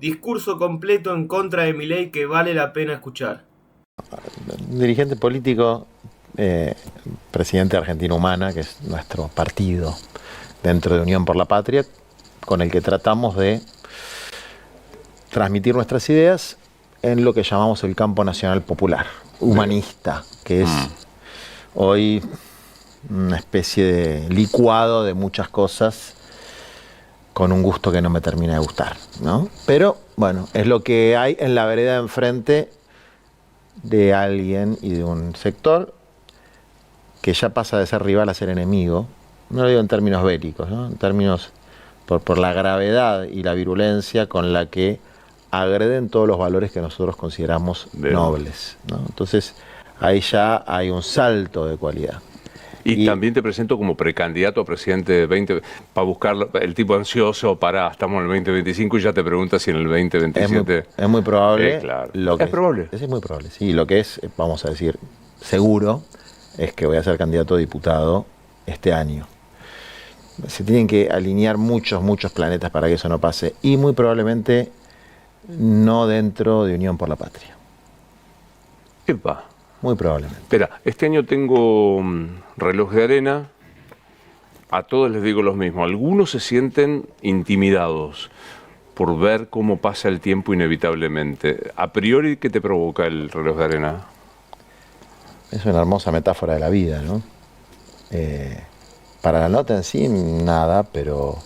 Discurso completo en contra de Milei que vale la pena escuchar. Dirigente político, presidente de Argentina Humana, que es nuestro partido dentro de Unión por la Patria, con el que tratamos de transmitir nuestras ideas en lo que llamamos el campo nacional popular, humanista, que es hoy una especie de licuado de muchas cosas con un gusto que no me termina de gustar, ¿no? Pero bueno, es lo que hay en la vereda de enfrente de alguien y de un sector que ya pasa de ser rival a ser enemigo. No lo digo en términos bélicos, ¿no? En términos por la gravedad y la virulencia con la que agreden todos los valores que nosotros consideramos nobles, ¿no? Entonces ahí ya hay un salto de cualidad. Y también te presento como precandidato a presidente 20, para buscar el tipo ansioso para, estamos en el 2025 y ya te preguntas si en el 2027... Es muy probable. Claro. ¿Es probable? Es muy probable, sí. Lo que es, vamos a decir, seguro, es que voy a ser candidato a diputado este año. Se tienen que alinear muchos planetas para que eso no pase. Y muy probablemente no dentro de Unión por la Patria. Epa. Muy probablemente. Espera, este año tengo reloj de arena, a todos les digo lo mismo, algunos se sienten intimidados por ver cómo pasa el tiempo inevitablemente. A priori, ¿qué te provoca el reloj de arena? Es una hermosa metáfora de la vida, ¿no? Para la nota en sí, nada, pero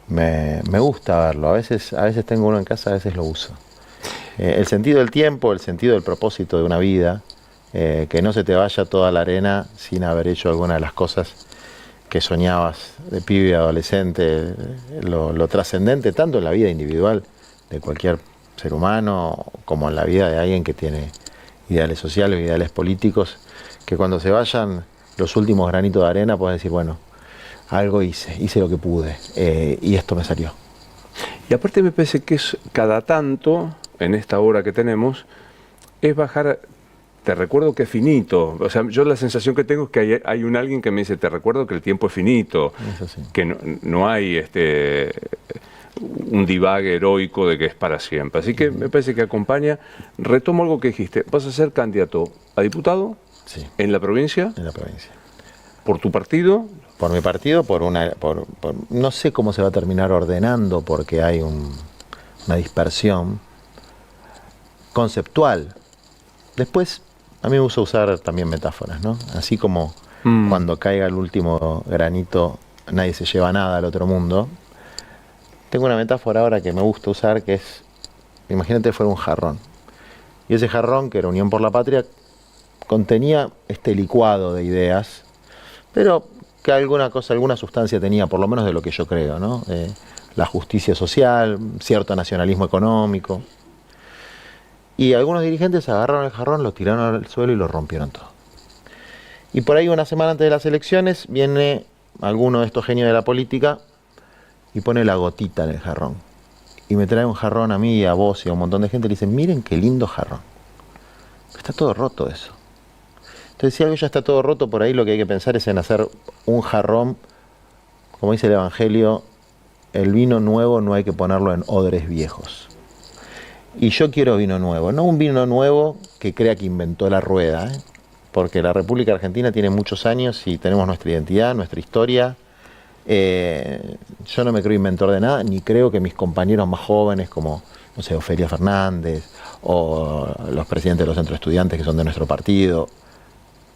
me gusta verlo. A veces tengo uno en casa, a veces lo uso. El sentido del tiempo, el sentido del propósito de una vida, que no se te vaya toda la arena sin haber hecho alguna de las cosas que soñabas de pibe y adolescente, lo trascendente tanto en la vida individual de cualquier ser humano como en la vida de alguien que tiene ideales sociales, ideales políticos, que cuando se vayan los últimos granitos de arena puedes decir, bueno, algo hice lo que pude, y esto me salió. Y aparte me parece que es cada tanto, en esta hora que tenemos, es bajar, te recuerdo que es finito. O sea, yo la sensación que tengo es que hay un alguien que me dice, te recuerdo que el tiempo es finito, Sí. que no hay un divague heroico de que es para siempre. Así que me parece que acompaña. Retomo algo que dijiste, vas a ser candidato a diputado en la provincia. En la provincia. ¿Por tu partido? Por mi partido, no sé cómo se va a terminar ordenando porque hay una dispersión conceptual. Después, a mí me gusta usar también metáforas, ¿no? Así como cuando caiga el último granito, nadie se lleva nada al otro mundo. Tengo una metáfora ahora que me gusta usar, que es, imagínate fuera un jarrón. Y ese jarrón, que era Unión por la Patria, contenía este licuado de ideas, pero que alguna sustancia tenía, por lo menos de lo que yo creo, ¿no? La justicia social, cierto nacionalismo económico. Y algunos dirigentes agarraron el jarrón, lo tiraron al suelo y lo rompieron todo. Y por ahí, una semana antes de las elecciones, viene alguno de estos genios de la política y pone la gotita en el jarrón. Y me trae un jarrón a mí y a vos y a un montón de gente y le dicen, miren qué lindo jarrón. Está todo roto eso. Entonces, si algo ya está todo roto, por ahí lo que hay que pensar es en hacer un jarrón, como dice el Evangelio, el vino nuevo no hay que ponerlo en odres viejos. Y yo quiero vino nuevo, no un vino nuevo que crea que inventó la rueda, porque la República Argentina tiene muchos años y tenemos nuestra identidad, nuestra historia. Yo no me creo inventor de nada, ni creo que mis compañeros más jóvenes como, no sé, Ofelia Fernández o los presidentes de los centros estudiantes que son de nuestro partido,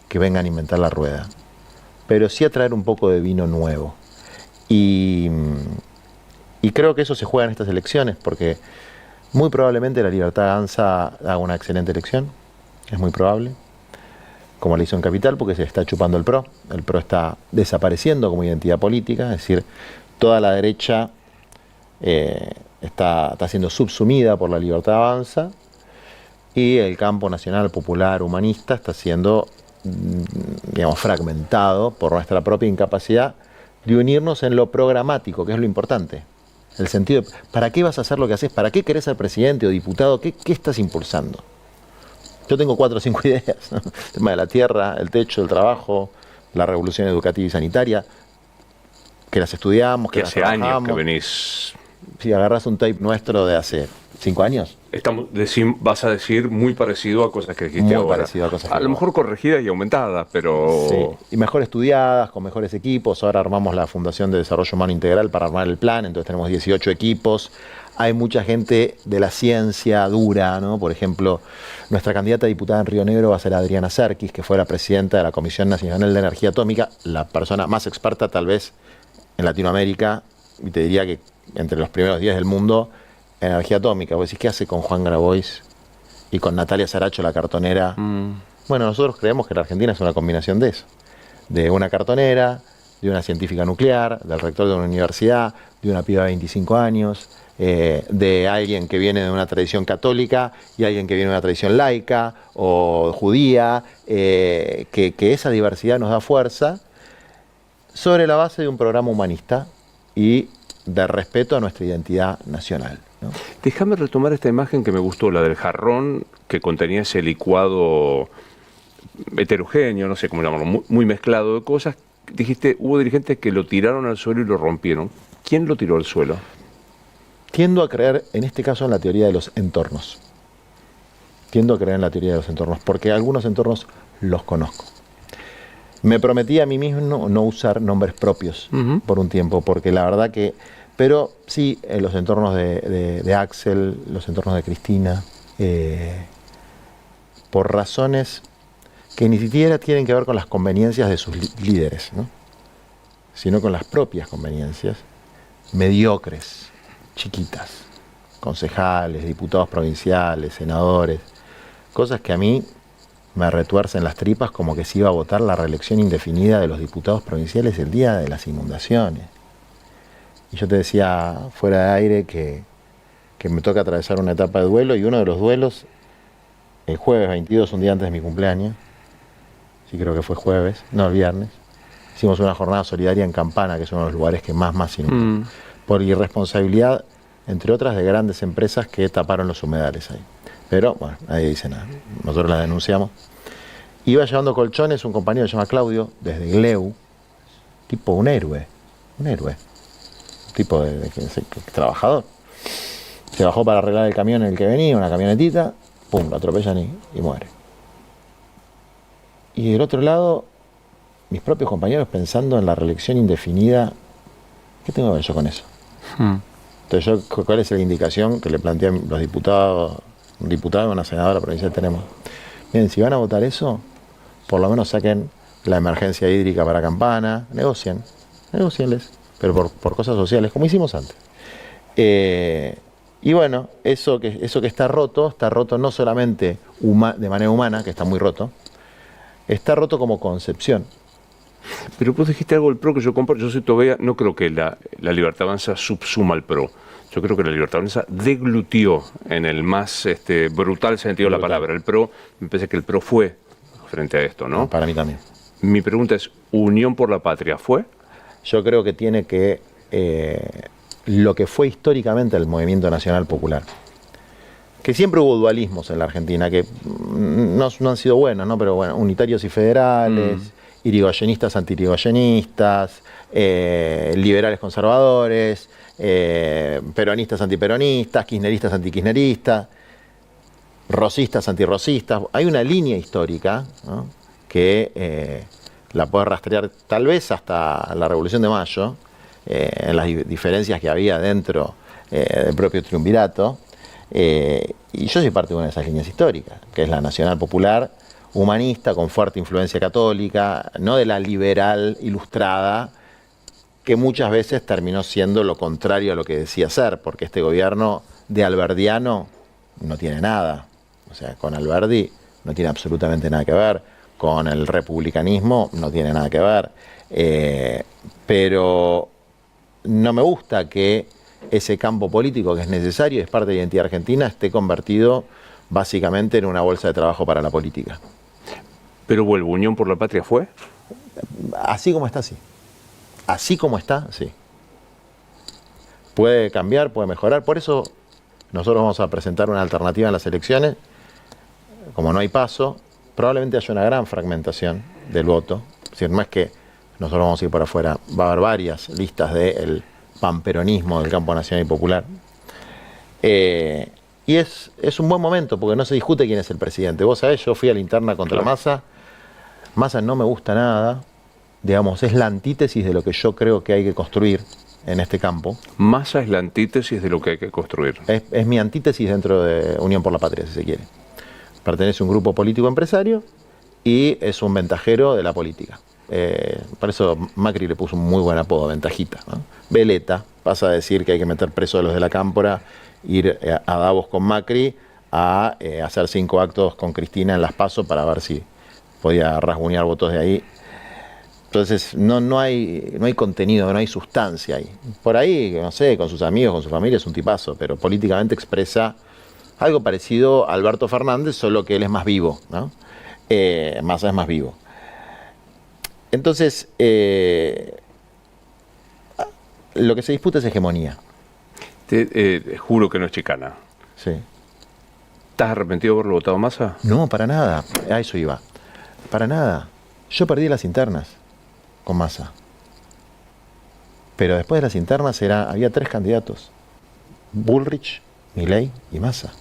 que vengan a inventar la rueda, pero sí a traer un poco de vino nuevo. Y creo que eso se juega en estas elecciones, porque muy probablemente la Libertad Avanza haga una excelente elección, es muy probable, como le hizo en Capital, porque se está chupando el PRO. El PRO está desapareciendo como identidad política, es decir, toda la derecha está siendo subsumida por la Libertad Avanza, y el campo nacional, popular, humanista está siendo, digamos, fragmentado por nuestra propia incapacidad de unirnos en lo programático, que es lo importante. El sentido de, ¿para qué vas a hacer lo que haces? ¿Para qué querés ser presidente o diputado? ¿Qué estás impulsando? Yo tengo 4 o 5 ideas, ¿no? El tema de la tierra, el techo, el trabajo, la revolución educativa y sanitaria, que las estudiamos, que las hace trabajamos. años que venís Si agarras un tape nuestro de hace 5 años, Vas a decir muy parecido a cosas que dijiste muy ahora. parecido a cosas que A lo mejor corregidas y aumentadas, pero... sí, y mejor estudiadas, con mejores equipos. Ahora armamos la Fundación de Desarrollo Humano Integral para armar el plan, entonces tenemos 18 equipos. Hay mucha gente de la ciencia dura, ¿no? Por ejemplo, nuestra candidata a diputada en Río Negro va a ser Adriana Serkis, que fue la presidenta de la Comisión Nacional de Energía Atómica, la persona más experta tal vez en Latinoamérica, y te diría que entre los primeros 10 del mundo, en energía atómica. Vos decís, ¿qué hace con Juan Grabois y con Natalia Saracho, la cartonera? Bueno, nosotros creemos que la Argentina es una combinación de eso. De una cartonera, de una científica nuclear, del rector de una universidad, de una piba de 25 años, de alguien que viene de una tradición católica y alguien que viene de una tradición laica o judía, que esa diversidad nos da fuerza sobre la base de un programa humanista y de respeto a nuestra identidad nacional, ¿no? Déjame retomar esta imagen que me gustó, la del jarrón que contenía ese licuado heterogéneo, no sé cómo llamarlo, muy mezclado de cosas. Dijiste, hubo dirigentes que lo tiraron al suelo y lo rompieron. ¿Quién lo tiró al suelo? Tiendo a creer, en este caso, en la teoría de los entornos. Tiendo a creer en la teoría de los entornos, porque algunos entornos los conozco. Me prometí a mí mismo no usar nombres propios por un tiempo, porque la verdad que... Pero sí, en los entornos de Axel, los entornos de Cristina, por razones que ni siquiera tienen que ver con las conveniencias de sus líderes, ¿no? Sino con las propias conveniencias, mediocres, chiquitas, concejales, diputados provinciales, senadores, cosas que a mí me retuercen las tripas, como que se iba a votar la reelección indefinida de los diputados provinciales el día de las inundaciones. Y yo te decía fuera de aire que me toca atravesar una etapa de duelo, y uno de los duelos, el jueves 22, un día antes de mi cumpleaños, sí creo que fue jueves, no, el viernes, hicimos una jornada solidaria en Campana, que es uno de los lugares que más inundan, por irresponsabilidad, entre otras, de grandes empresas que taparon los humedales ahí. Pero, bueno, nadie dice nada, nosotros la denunciamos. Iba llevando colchones un compañero que se llama Claudio, desde Gleu, tipo un héroe, tipo de trabajador. Se bajó para arreglar el camión en el que venía, una camionetita, pum, lo atropellan y muere. Y del otro lado, mis propios compañeros pensando en la reelección indefinida. ¿Qué tengo que ver yo con eso? Entonces, ¿cuál es la indicación que le plantean los diputados, un diputado y una senadora provincial tenemos? Miren, si van a votar eso, por lo menos saquen la emergencia hídrica para Campana, negocienles, pero por cosas sociales, como hicimos antes. Y bueno, eso que está roto no solamente de manera humana, que está muy roto, está roto como concepción. Pero vos dijiste algo del PRO que yo comparto. Yo soy todavía, no creo que la Libertad Avanza subsuma al PRO. Yo creo que la Libertad Avanza deglutió en el más brutal sentido de la palabra. El PRO, me parece que el PRO fue frente a esto, ¿no? Para mí también. Mi pregunta es, ¿Unión por la Patria fue? Yo creo que tiene que... lo que fue históricamente el Movimiento Nacional Popular. Que siempre hubo dualismos en la Argentina, que no han sido buenos, ¿no? Pero bueno, unitarios y federales, irigoyenistas, anti-irigoyenistas, liberales conservadores, peronistas, antiperonistas, kirchneristas, antikirchneristas, rosistas, antirrosistas. Hay una línea histórica, ¿no? Que la puede rastrear tal vez hasta la Revolución de Mayo, en las diferencias que había dentro del propio triunvirato. Y yo soy parte de una de esas líneas históricas, que es la nacional popular, humanista, con fuerte influencia católica, no de la liberal ilustrada, que muchas veces terminó siendo lo contrario a lo que decía ser, porque este gobierno de alberdiano no tiene nada. O sea, con Alberdi no tiene absolutamente nada que ver, con el republicanismo no tiene nada que ver, pero no me gusta que ese campo político que es necesario, es parte de la identidad argentina, esté convertido básicamente en una bolsa de trabajo para la política. Pero vuelvo, ¿Unión por la Patria fue? Así como está, sí. Así como está, sí. Puede cambiar, puede mejorar. Por eso nosotros vamos a presentar una alternativa en las elecciones. Como no hay paso, probablemente haya una gran fragmentación del voto. Es decir, no es que nosotros vamos a ir por afuera. Va a haber varias listas del panperonismo del campo nacional y popular. Y es un buen momento porque no se discute quién es el presidente. Vos sabés, yo fui a la interna contra Massa. Massa no me gusta nada, digamos, es la antítesis de lo que yo creo que hay que construir en este campo. Massa es la antítesis de lo que hay que construir. Es mi antítesis dentro de Unión por la Patria, si se quiere. Pertenece a un grupo político empresario y es un ventajero de la política. Por eso Macri le puso un muy buen apodo, Ventajita, ¿no? Veleta, pasa a decir que hay que meter preso a los de la Cámpora, ir a Davos con Macri, a hacer 5 actos con Cristina en las PASO para ver si podía rasguñar votos de ahí. Entonces no hay contenido, no hay sustancia ahí. Por ahí, no sé, con sus amigos, con su familia es un tipazo, pero políticamente expresa algo parecido a Alberto Fernández, solo que él es más vivo, ¿no? Massa es más vivo. Entonces, lo que se disputa es hegemonía. Juro que no es chicana. Sí. ¿Estás arrepentido de haberlo votado Massa? No, para nada. A eso iba. Para nada. Yo perdí las internas con Massa. Pero después de las internas había 3 candidatos. Bullrich, Milei y Massa.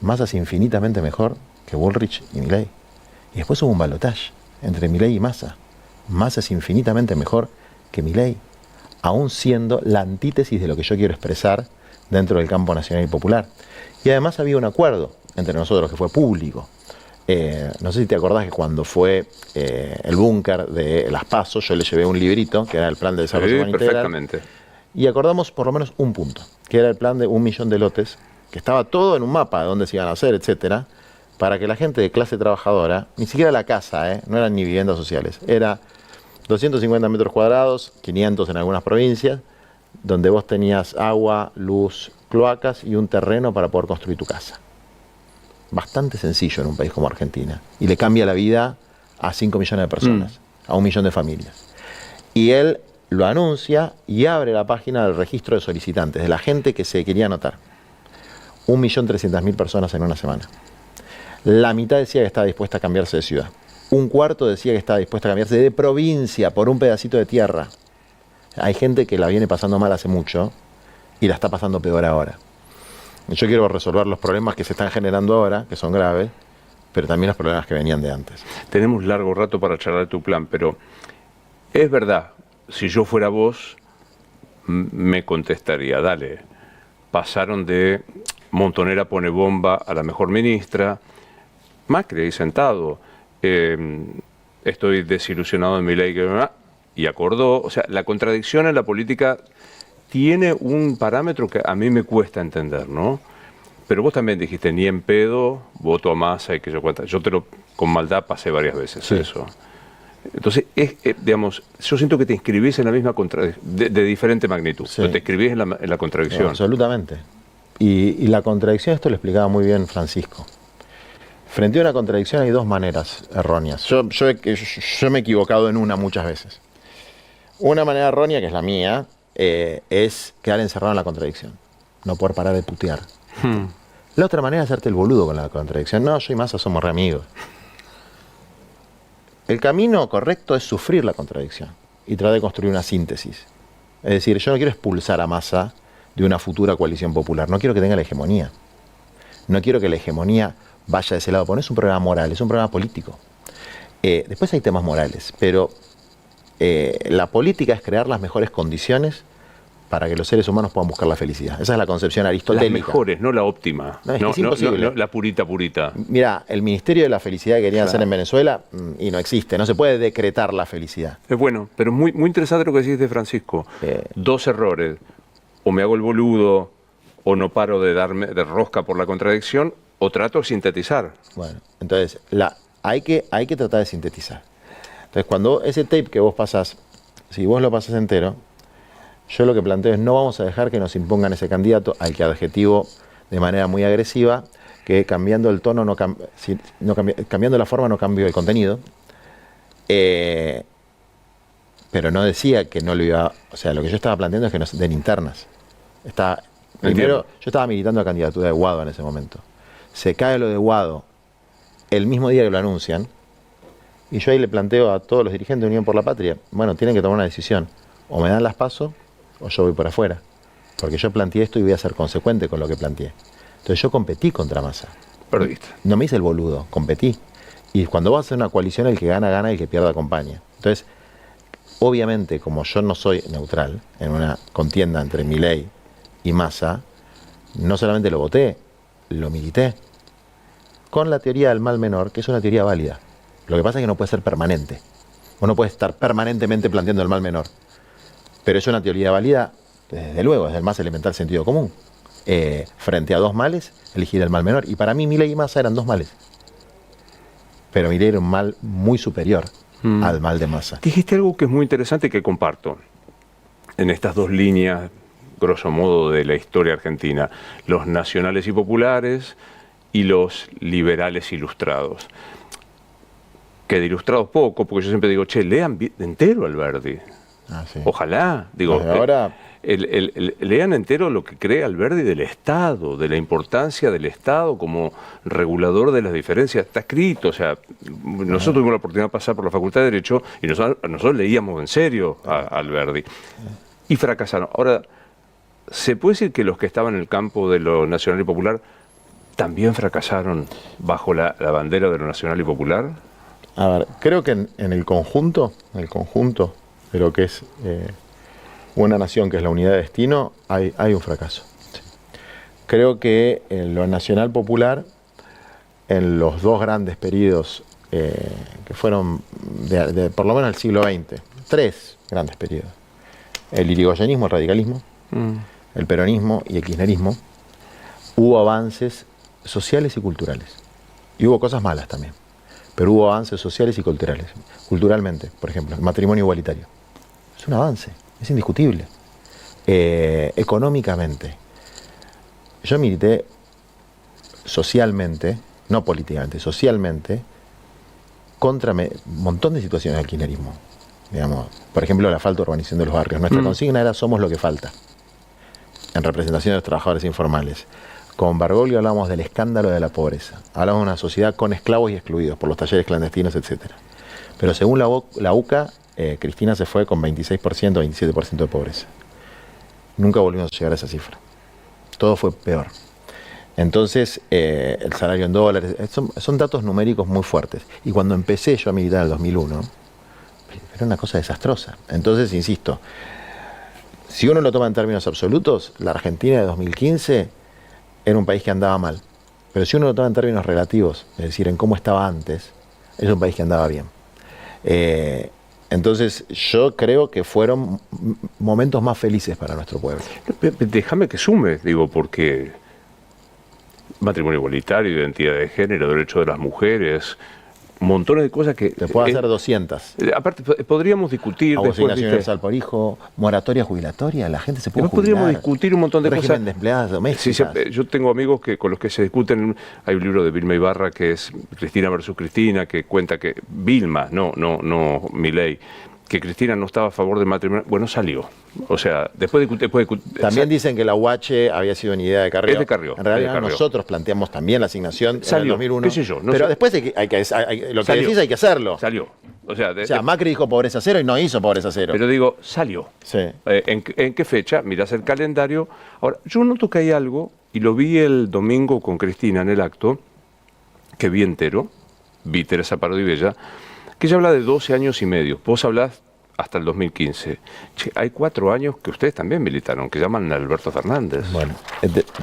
Massa es infinitamente mejor que Bullrich y Milei. Y después hubo un balotaje entre Milei y Massa. Massa es infinitamente mejor que Milei, aún siendo la antítesis de lo que yo quiero expresar dentro del campo nacional y popular. Y además había un acuerdo entre nosotros que fue público. No sé si te acordás que cuando fue el búnker de las PASO, yo le llevé un librito, que era el plan de desarrollo humanitario. Perfectamente. Y acordamos por lo menos un punto, que era el plan de 1 millón de lotes, que estaba todo en un mapa de dónde se iban a hacer, etcétera, para que la gente de clase trabajadora, ni siquiera la casa, no eran ni viviendas sociales, era 250 metros cuadrados, 500 en algunas provincias, donde vos tenías agua, luz, cloacas y un terreno para poder construir tu casa. Bastante sencillo en un país como Argentina. Y le cambia la vida a 5 millones de personas, a 1 millón de familias. Y él lo anuncia y abre la página del registro de solicitantes, de la gente que se quería anotar. 1.300.000 personas en una semana. La mitad decía que estaba dispuesta a cambiarse de ciudad. 1/4 decía que estaba dispuesta a cambiarse de provincia por un pedacito de tierra. Hay gente que la viene pasando mal hace mucho y la está pasando peor ahora. Yo quiero resolver los problemas que se están generando ahora, que son graves, pero también los problemas que venían de antes. Tenemos largo rato para charlar de tu plan, pero es verdad, si yo fuera vos, me contestaría, dale, pasaron de Montonera pone bomba a la mejor ministra, Macri ahí sentado, estoy desilusionado de Milei, y acordó, o sea, la contradicción en la política tiene un parámetro que a mí me cuesta entender, ¿no? Pero vos también dijiste, ni en pedo, voto a Massa y que yo cuenta. Yo con maldad pasé varias veces eso. Entonces, digamos, yo siento que te inscribís en la misma contradicción, de diferente magnitud, pero te inscribís en la contradicción. No, absolutamente. Y la contradicción, esto lo explicaba muy bien Francisco. Frente a una contradicción hay 2 maneras erróneas. Yo me he equivocado en una muchas veces. Una manera errónea, que es la mía, es quedar encerrado en la contradicción. No poder parar de putear. La otra manera es hacerte el boludo con la contradicción. No, yo y Massa somos re amigos. El camino correcto es sufrir la contradicción y tratar de construir una síntesis. Es decir, yo no quiero expulsar a Massa de una futura coalición popular. No quiero que tenga la hegemonía. No quiero que la hegemonía vaya de ese lado, porque no es un programa moral, es un programa político. Después hay temas morales, pero la política es crear las mejores condiciones para que los seres humanos puedan buscar la felicidad. Esa es la concepción aristotélica. Las mejores, no la óptima. No, es imposible. No, la purita. Mira, el Ministerio de la Felicidad que querían hacer en Venezuela y no existe. No se puede decretar la felicidad. Es bueno, pero muy, muy interesante lo que decís de Francisco. 2 errores. O me hago el boludo, o no paro de darme de rosca por la contradicción, o trato de sintetizar. Bueno, entonces, hay que tratar de sintetizar. Entonces, cuando ese tape que vos pasás, si vos lo pasás entero, yo lo que planteo es no vamos a dejar que nos impongan ese candidato al que adjetivo de manera muy agresiva, que cambiando el tono, cambiando la forma no cambio el contenido, pero no decía que no lo iba, o sea, lo que yo estaba planteando es que nos den internas. Primero, yo estaba militando la candidatura de Guado en ese momento. Se cae lo de Guado el mismo día que lo anuncian, y yo ahí le planteo a todos los dirigentes de Unión por la Patria, bueno, tienen que tomar una decisión, o me dan las PASO, o yo voy por afuera. Porque yo planteé esto y voy a ser consecuente con lo que planteé. Entonces yo competí contra Massa. Perdiste. No me hice el boludo, competí. Y cuando vas a hacer una coalición, el que gana, gana, y el que pierde, acompaña. Entonces, obviamente, como yo no soy neutral en una contienda entre Milei y Massa, no solamente lo voté, lo milité. Con la teoría del mal menor, que es una teoría válida. Lo que pasa es que no puede ser permanente. O no puede estar permanentemente planteando el mal menor. Pero es una teoría válida, desde luego, desde el más elemental sentido común. Frente a dos males, elegir el mal menor. Y para mí, Milei y Massa eran dos males. Pero Milei era un mal muy superior al mal de Massa. Dijiste algo que es muy interesante y que comparto. En estas dos líneas, grosso modo, de la historia argentina. Los nacionales y populares y los liberales ilustrados. Que de ilustrados poco, porque yo siempre digo, che, lean entero Alberdi. Ah, sí. Ojalá, digo, Ahora, lean entero lo que cree Alberdi del Estado, de la importancia del Estado como regulador de las diferencias. Está escrito, o sea, nosotros tuvimos la oportunidad de pasar por la Facultad de Derecho y nosotros leíamos en serio a Alberdi. Y fracasaron. Ahora, ¿se puede decir que los que estaban en el campo de lo nacional y popular también fracasaron bajo la bandera de lo nacional y popular? a ver, creo que en el conjunto de lo que es una nación, que es la unidad de destino, hay un fracaso. Sí. Creo que en lo nacional popular, en los dos grandes periodos que fueron de por lo menos el siglo XX, tres grandes periodos: el irigoyenismo, el radicalismo, el peronismo y el kirchnerismo, hubo avances sociales y culturales. Y hubo cosas malas también, pero hubo avances sociales y culturales. Culturalmente, por ejemplo, el matrimonio igualitario. Es un avance, es indiscutible. Económicamente, yo milité socialmente, no políticamente, socialmente, contra un montón de situaciones del kirchnerismo. Digamos, por ejemplo, la falta de urbanización de los barrios. Nuestra consigna era "somos lo que falta", en representación de los trabajadores informales. Con Bergoglio hablamos del escándalo de la pobreza. Hablamos de una sociedad con esclavos y excluidos por los talleres clandestinos, etc. Pero según la UCA, Cristina se fue con 26%, 27% de pobreza. Nunca volvimos a llegar a esa cifra. Todo fue peor. Entonces, el salario en dólares, son datos numéricos muy fuertes. Y cuando empecé yo a militar en el 2001, era una cosa desastrosa. Entonces, insisto, si uno lo toma en términos absolutos, la Argentina de 2015 era un país que andaba mal. Pero si uno lo toma en términos relativos, es decir, en cómo estaba antes, es un país que andaba bien. Entonces, yo creo que fueron momentos más felices para nuestro pueblo. Déjame que sume, digo, porque matrimonio igualitario, identidad de género, derecho de las mujeres, montones de cosas que... Te puedo hacer 200. Aparte, podríamos discutir... Asignación universal por hijo, moratoria jubilatoria, la gente se puede jubilar. Podríamos discutir un montón de régimen cosas. de empleadas domésticas. Sí, yo tengo amigos con los que se discuten. Hay un libro de Vilma Ibarra que es Cristina versus Cristina, que cuenta que Vilma, no Milei, que Cristina no estaba a favor del matrimonio. Bueno, salió. O sea, después de también dicen que la UH había sido una idea de Carrió. Es de Carrió. En realidad de Carrió. Nosotros planteamos también la asignación salió, en el 2001. qué sé yo, no pero sé. después lo que decís hay que hacerlo. Salió. O sea, Macri dijo pobreza cero y no hizo pobreza cero. Pero digo, salió. Sí. ¿En qué fecha? Mirás el calendario. Ahora, yo noto que hay algo, y lo vi el domingo con Cristina en el acto, que vi entero, vi Teresa Parodi Bella, que ella habla de 12 años y medio. Vos hablás hasta el 2015. Che, hay 4 años que ustedes también militaron, que llaman a Alberto Fernández. Bueno,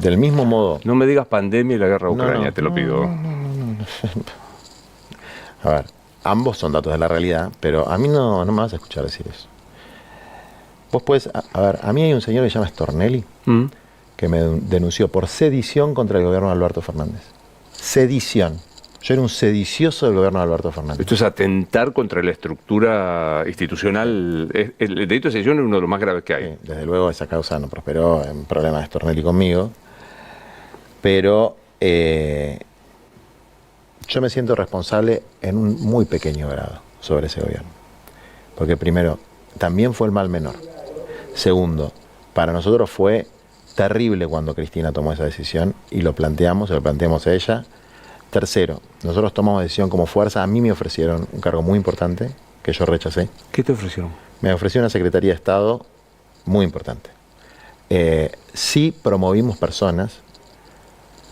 del mismo modo... No me digas pandemia y la guerra a Ucrania, te lo pido. No. A ver, ambos son datos de la realidad, pero a mí no me vas a escuchar decir eso. Vos podés... A ver, a mí hay un señor que se llama Stornelli, que me denunció por sedición contra el gobierno de Alberto Fernández. Sedición. Yo era un sedicioso del gobierno de Alberto Fernández. Esto es atentar contra la estructura institucional. El delito de sedición es uno de los más graves que hay. Sí, desde luego esa causa no prosperó, en problema de Stornelli conmigo. Pero yo me siento responsable en un muy pequeño grado sobre ese gobierno. Porque primero, también fue el mal menor. Segundo, para nosotros fue terrible cuando Cristina tomó esa decisión y lo planteamos a ella. Tercero, nosotros tomamos decisión como fuerza. A mí me ofrecieron un cargo muy importante que yo rechacé. ¿Qué te ofrecieron? Me ofreció una Secretaría de Estado muy importante. Sí promovimos personas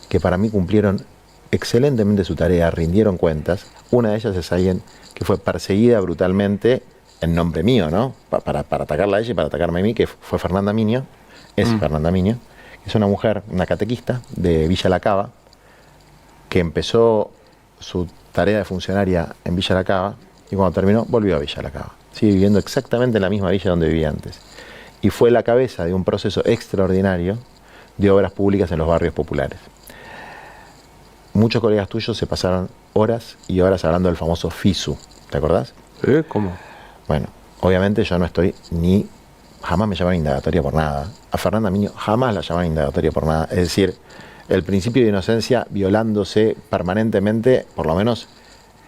que para mí cumplieron excelentemente su tarea, rindieron cuentas. Una de ellas es alguien que fue perseguida brutalmente en nombre mío, ¿no? Para atacarla a ella y para atacarme a mí, que fue Fernanda Miño. Fernanda Miño, que es una mujer, una catequista de Villa La Cava, que empezó su tarea de funcionaria en Villa La Cava y cuando terminó volvió a Villa La Cava. Sigue viviendo exactamente en la misma villa donde vivía antes. Y fue la cabeza de un proceso extraordinario de obras públicas en los barrios populares. Muchos colegas tuyos se pasaron horas y horas hablando del famoso FISU, ¿te acordás? ¿Cómo? Bueno, obviamente yo no estoy jamás me llamaron indagatoria por nada. A Fernanda Miño jamás la llamaron indagatoria por nada. Es decir, el principio de inocencia violándose permanentemente, por lo menos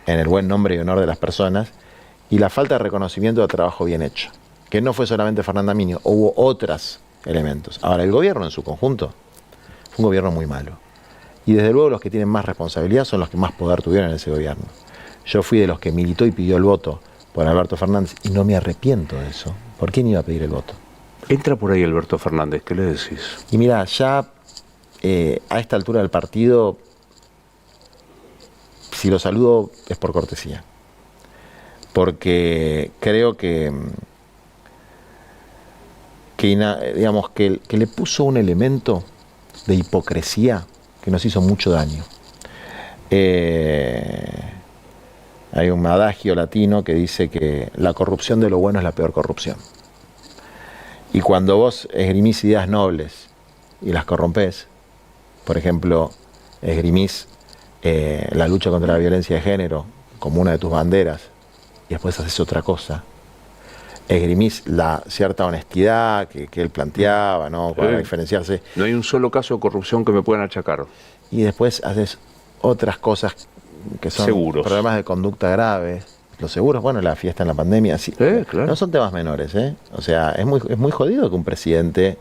en el buen nombre y honor de las personas, y la falta de reconocimiento del trabajo bien hecho. Que no fue solamente Fernanda Miño, hubo otros elementos. Ahora, el gobierno en su conjunto fue un gobierno muy malo. Y desde luego los que tienen más responsabilidad son los que más poder tuvieron en ese gobierno. Yo fui de los que militó y pidió el voto por Alberto Fernández y no me arrepiento de eso. ¿Por quién iba a pedir el voto? Entra por ahí Alberto Fernández, ¿qué le decís? Y mira, ya a esta altura del partido, si lo saludo es por cortesía. Porque creo que le puso un elemento de hipocresía que nos hizo mucho daño. Hay un adagio latino que dice que la corrupción de lo bueno es la peor corrupción. Y cuando vos esgrimís ideas nobles y las corrompés, por ejemplo, esgrimís la lucha contra la violencia de género como una de tus banderas y después haces otra cosa, esgrimís la cierta honestidad que él planteaba, ¿no? Para diferenciarse. No hay un solo caso de corrupción que me puedan achacar. Y después haces otras cosas que son seguros. Problemas de conducta graves. Los seguros, bueno, la fiesta en la pandemia, sí. Claro. No son temas menores, ¿eh? O sea, es muy jodido que un presidente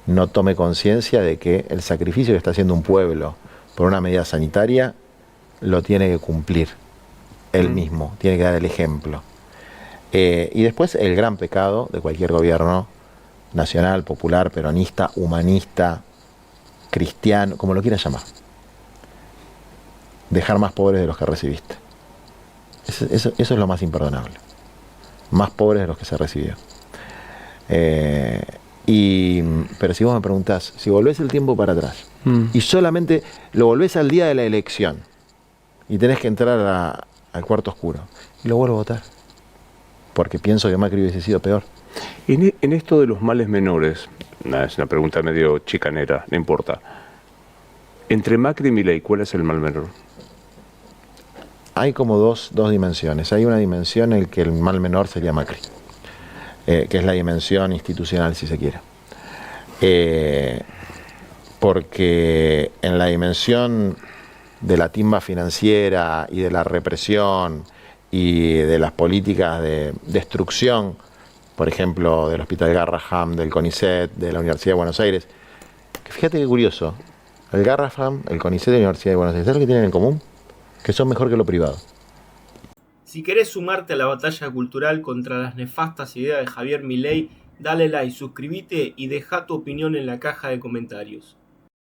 no tome conciencia de que el sacrificio que está haciendo un pueblo por una medida sanitaria lo tiene que cumplir él mismo, tiene que dar el ejemplo. Y después el gran pecado de cualquier gobierno nacional, popular, peronista, humanista, cristiano, como lo quieras llamar. Dejar más pobres de los que recibiste. Eso es lo más imperdonable. Más pobres de los que se recibió. Pero si vos me preguntás, si volvés el tiempo para atrás y solamente lo volvés al día de la elección y tenés que entrar al cuarto oscuro y lo vuelvo a votar porque pienso que Macri hubiese sido peor. En esto de los males menores, es una pregunta medio chicanera, no importa. Entre Macri y Milei, ¿cuál es el mal menor? Hay como dos dimensiones. Hay una dimensión en la que el mal menor sería Macri, que es la dimensión institucional, si se quiere. Porque en la dimensión de la timba financiera y de la represión y de las políticas de destrucción, por ejemplo, del Hospital Garrahan, del CONICET, de la Universidad de Buenos Aires, que fíjate qué curioso, el Garrahan, el CONICET y la Universidad de Buenos Aires, ¿sabes lo que tienen en común? Que son mejor que lo privado. Si querés sumarte a la batalla cultural contra las nefastas ideas de Javier Milei, dale like, suscríbete y deja tu opinión en la caja de comentarios.